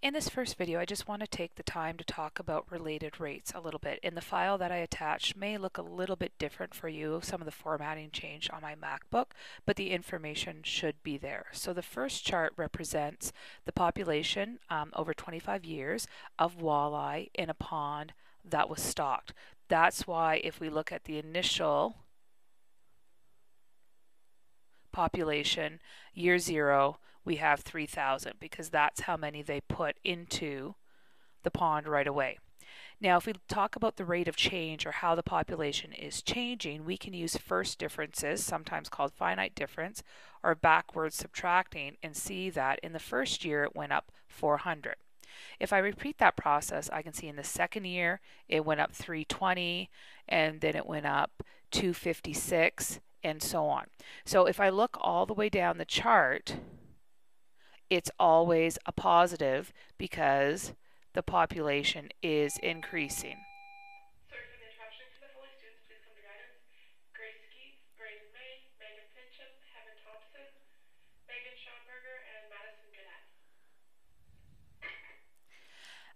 In this first video, I just want to take the time to talk about related rates a little bit. And the file that I attached may look a little bit different for you. Some of the formatting changed on my MacBook, but the information should be there. So the first chart represents the population over 25 years of walleye in a pond that was stocked. That's why if we look at the initial population, year zero, we have 3,000 because that's how many they put into the pond right away. Now, if we talk about the rate of change or how the population is changing, we can use first differences, sometimes called finite difference, or backwards subtracting, and see that in the first year it went up 400. If I repeat that process, I can see in the second year it went up 320, and then it went up 256, and so on. So if I look all the way down the chart, it's always a positive because the population is increasing. Sorry for the interruption. Can the Foley students please come to guidance? Grace Skeets, Braden May, Megan Fincham, Heaven Thompson, Megan Schonberger, and Madison Gannett.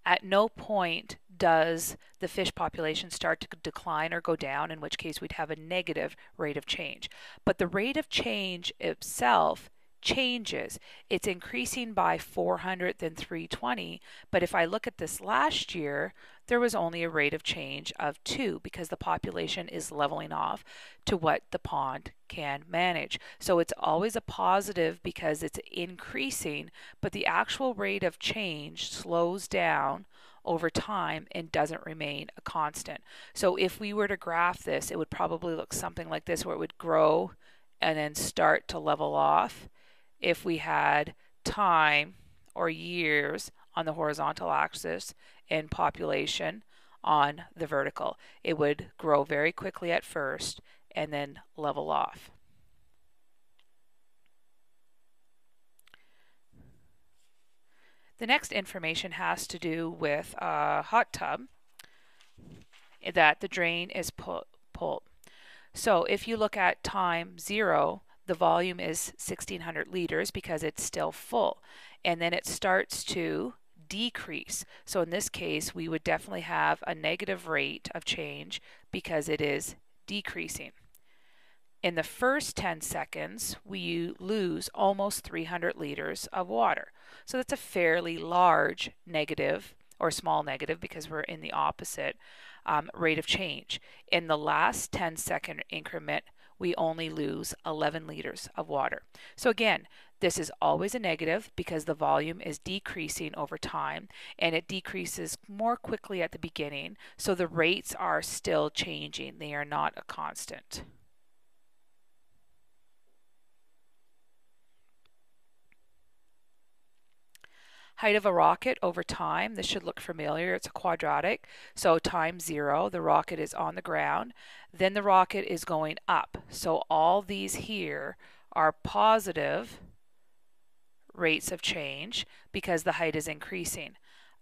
At no point does the fish population start to decline or go down, in which case we'd have a negative rate of change. But the rate of change itself changes. It's increasing by 400, then 320. But if I look at this last year, there was only a rate of change of 2 because the population is leveling off to what the pond can manage. So it's always a positive because it's increasing, but the actual rate of change slows down over time and doesn't remain a constant. So if we were to graph this, it would probably look something like this, where it would grow and then start to level off. If we had time or years on the horizontal axis and population on the vertical, it would grow very quickly at first and then level off. The next information has to do with a hot tub that the drain is pulled. So if you look at time 0, the volume is 1,600 liters because it's still full. And then it starts to decrease. So in this case, we would definitely have a negative rate of change because it is decreasing. In the first 10 seconds, we lose almost 300 liters of water. So that's a fairly large negative, or small negative because we're in the opposite rate of change. In the last 10-second increment, we only lose 11 liters of water. So again, this is always a negative because the volume is decreasing over time, and it decreases more quickly at the beginning, so the rates are still changing. They are not a constant. Height of a rocket over time, this should look familiar. It's a quadratic. So time 0, the rocket is on the ground. Then the rocket is going up. So all these here are positive rates of change because the height is increasing.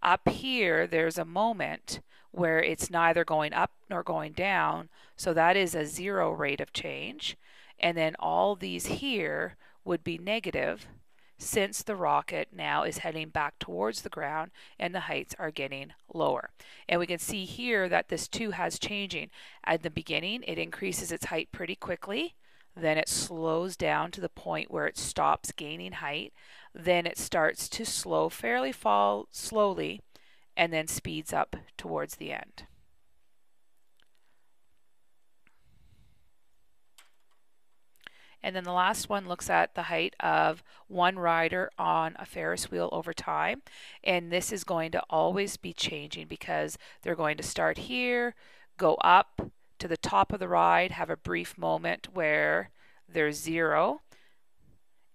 Up here, there's a moment where it's neither going up nor going down. So that is a 0 rate of change. And then all these here would be negative, since the rocket now is heading back towards the ground and the heights are getting lower. And we can see here that this too has changing. At the beginning, it increases its height pretty quickly. Then it slows down to the point where it stops gaining height. Then it starts to fall slowly, and then speeds up towards the end. And then the last one looks at the height of one rider on a Ferris wheel over time. And this is going to always be changing because they're going to start here, go up to the top of the ride, have a brief moment where they're 0,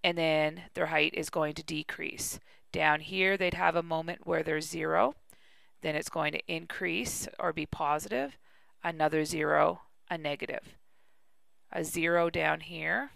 and then their height is going to decrease. Down here, they'd have a moment where they're 0, then it's going to increase or be positive, another 0, a negative. A 0 down here,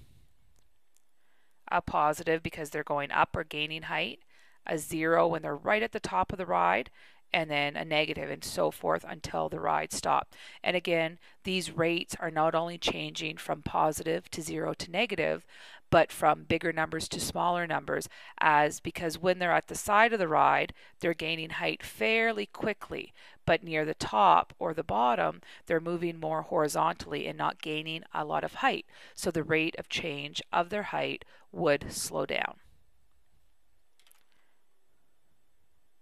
a positive because they're going up or gaining height, a 0 when they're right at the top of the ride, and then a negative, and so forth until the ride stops. And again, these rates are not only changing from positive to 0 to negative, but from bigger numbers to smaller numbers, as because when they're at the side of the ride, they're gaining height fairly quickly, but near the top or the bottom, they're moving more horizontally and not gaining a lot of height. So the rate of change of their height would slow down.